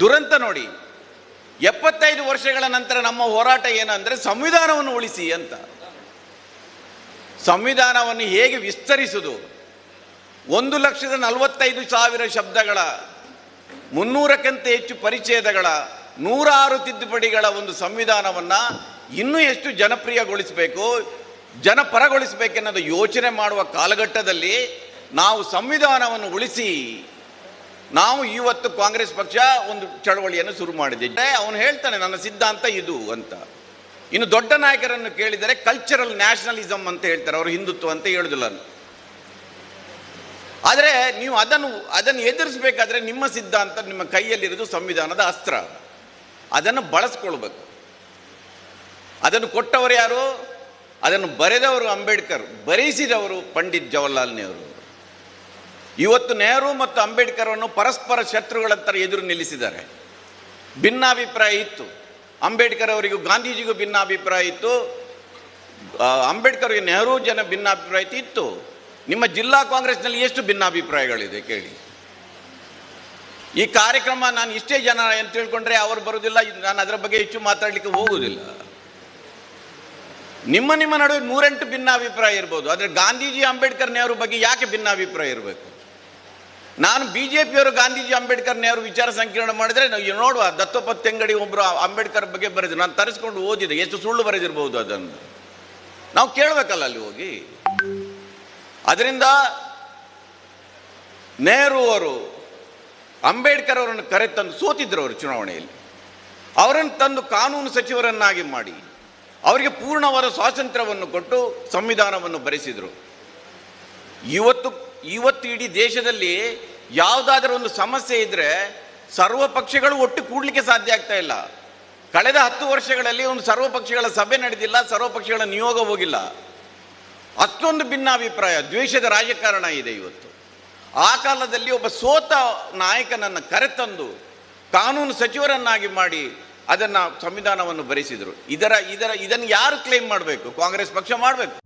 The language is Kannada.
ದುರಂತ ನೋಡಿ. 75 ವರ್ಷಗಳ ನಂತರ ನಮ್ಮ ಹೋರಾಟ ಏನಂದರೆ ಸಂವಿಧಾನವನ್ನು ಉಳಿಸಿ ಅಂತ. ಸಂವಿಧಾನವನ್ನು ಹೇಗೆ ವಿಸ್ತರಿಸುವುದು? 1,45,000 ಶಬ್ದಗಳ, 300ಕ್ಕಿಂತ ಹೆಚ್ಚು ಪರಿಚ್ಛೇದಗಳ, 106 ತಿದ್ದುಪಡಿಗಳ ಒಂದು ಸಂವಿಧಾನವನ್ನು ಇನ್ನೂ ಎಷ್ಟು ಜನಪ್ರಿಯಗೊಳಿಸಬೇಕು, ಜನಪರಗೊಳಿಸಬೇಕೆನ್ನೋದು ಯೋಚನೆ ಮಾಡುವ ಕಾಲಘಟ್ಟದಲ್ಲಿ ನಾವು ಸಂವಿಧಾನವನ್ನು ಉಳಿಸಿ ನಾವು ಇವತ್ತು ಕಾಂಗ್ರೆಸ್ ಪಕ್ಷ ಒಂದು ಚಳವಳಿಯನ್ನು ಶುರು ಮಾಡಿದೆ. ಅವನು ಹೇಳ್ತಾನೆ ನನ್ನ ಸಿದ್ಧಾಂತ ಇದು ಅಂತ. ಇನ್ನು ದೊಡ್ಡ ನಾಯಕರನ್ನು ಕೇಳಿದರೆ ಕಲ್ಚರಲ್ ನ್ಯಾಷನಲಿಸಮ್ ಅಂತ ಹೇಳ್ತಾರೆ, ಅವರು ಹಿಂದುತ್ವ ಅಂತ ಹೇಳುದಿಲ್ಲ. ಆದರೆ ನೀವು ಅದನ್ನು ಎದುರಿಸಬೇಕಾದ್ರೆ ನಿಮ್ಮ ಸಿದ್ಧಾಂತ ನಿಮ್ಮ ಕೈಯಲ್ಲಿರೋದು ಸಂವಿಧಾನದ ಅಸ್ತ್ರ, ಅದನ್ನು ಬಳಸ್ಕೊಳ್ಬೇಕು. ಅದನ್ನು ಕೊಟ್ಟವರು ಯಾರು? ಅದನ್ನು ಬರೆದವರು ಅಂಬೇಡ್ಕರ್, ಬರೆಸಿದವರು ಪಂಡಿತ್ ಜವಾಹರ್ಲಾಲ್ ನೆಹರು. ಇವತ್ತು ನೆಹರು ಮತ್ತು ಅಂಬೇಡ್ಕರನ್ನು ಪರಸ್ಪರ ಶತ್ರುಗಳಂತರ ಎದುರು ನಿಲ್ಲಿಸಿದ್ದಾರೆ. ಭಿನ್ನಾಭಿಪ್ರಾಯ ಇತ್ತು, ಅಂಬೇಡ್ಕರ್ ಅವರಿಗೂ ಗಾಂಧೀಜಿಗೂ ಭಿನ್ನಾಭಿಪ್ರಾಯ ಇತ್ತು, ಅಂಬೇಡ್ಕರ್ಗೆ ನೆಹರು ಜನ ಭಿನ್ನಾಭಿಪ್ರಾಯ ಇತ್ತು. ನಿಮ್ಮ ಜಿಲ್ಲಾ ಕಾಂಗ್ರೆಸ್ನಲ್ಲಿ ಎಷ್ಟು ಭಿನ್ನಾಭಿಪ್ರಾಯಗಳಿದೆ ಕೇಳಿ. ಈ ಕಾರ್ಯಕ್ರಮ ನಾನು ಇಷ್ಟೇ ಜನ ಅಂತ ತಿಳ್ಕೊಂಡ್ರೆ ಅವರು ಬರೋದಿಲ್ಲ, ನಾನು ಅದರ ಬಗ್ಗೆ ಹೆಚ್ಚು ಮಾತಾಡಲಿಕ್ಕೆ ಹೋಗುವುದಿಲ್ಲ. ನಿಮ್ಮ ನಡುವೆ 108 ಭಿನ್ನಾಭಿಪ್ರಾಯ ಇರ್ಬೋದು, ಆದರೆ ಗಾಂಧೀಜಿ ಅಂಬೇಡ್ಕರ್ ನೆಹರು ಬಗ್ಗೆ ಯಾಕೆ ಭಿನ್ನಾಭಿಪ್ರಾಯ ಇರಬೇಕು? ನಾನು BJPಯವರು ಗಾಂಧೀಜಿ ಅಂಬೇಡ್ಕರ್ ನೆಹರು ವಿಚಾರ ಸಂಕಿರಣ ಮಾಡಿದರೆ ನೋಡುವ, ದತ್ತೋಪಂತ್ ತೆಂಗಡಿ ಒಬ್ಬರು ಅಂಬೇಡ್ಕರ್ ಬಗ್ಗೆ ಬರೆದ್ರು, ನಾನು ತರಿಸ್ಕೊಂಡು ಓದಿದೆ, ಎಷ್ಟು ಸುಳ್ಳು ಬರೆದಿರ್ಬೋದು ಅದನ್ನು ನಾವು ಕೇಳಬೇಕಲ್ಲ ಅಲ್ಲಿ ಹೋಗಿ. ಅದರಿಂದ ನೆಹರು ಅವರು ಅಂಬೇಡ್ಕರ್ ಅವರನ್ನು ಕರೆತಂದು ಸೋತಿದ್ರು ಅವರು ಚುನಾವಣೆಯಲ್ಲಿ. ಅವರನ್ನು ತಂದು ಕಾನೂನು ಸಚಿವರನ್ನಾಗಿ ಮಾಡಿ ಅವರಿಗೆ ಪೂರ್ಣವಾದ ಸ್ವಾತಂತ್ರ್ಯವನ್ನು ಕೊಟ್ಟು ಸಂವಿಧಾನವನ್ನು ಬರೆಸಿದರು. ಇವತ್ತು ಇಡೀ ದೇಶದಲ್ಲಿ ಯಾವುದಾದ್ರೂ ಒಂದು ಸಮಸ್ಯೆ ಇದ್ದರೆ ಸರ್ವ ಪಕ್ಷಗಳು ಒಟ್ಟು ಕೂಡಲಿಕ್ಕೆ ಸಾಧ್ಯ ಆಗ್ತಾ ಇಲ್ಲ. ಕಳೆದ 10 ವರ್ಷಗಳಲ್ಲಿ ಒಂದು ಸರ್ವ ಪಕ್ಷಗಳ ಸಭೆ ನಡೆದಿಲ್ಲ, ಸರ್ವ ಪಕ್ಷಗಳ ನಿಯೋಗ ಹೋಗಿಲ್ಲ. ಅಷ್ಟೊಂದು ಭಿನ್ನಾಭಿಪ್ರಾಯ, ದ್ವೇಷದ ರಾಜಕಾರಣ ಇದೆ ಇವತ್ತು. ಆ ಕಾಲದಲ್ಲಿ ಒಬ್ಬ ಸೋತ ನಾಯಕನನ್ನು ಕರೆತಂದು ಕಾನೂನು ಸಚಿವರನ್ನಾಗಿ ಮಾಡಿ ಅದನ್ನು ಸಂವಿಧಾನವನ್ನು ಬರೆಸಿದರು. ಇದನ್ನು ಯಾರು ಕ್ಲೇಮ್ ಮಾಡಬೇಕು? ಕಾಂಗ್ರೆಸ್ ಪಕ್ಷ ಮಾಡಬೇಕು.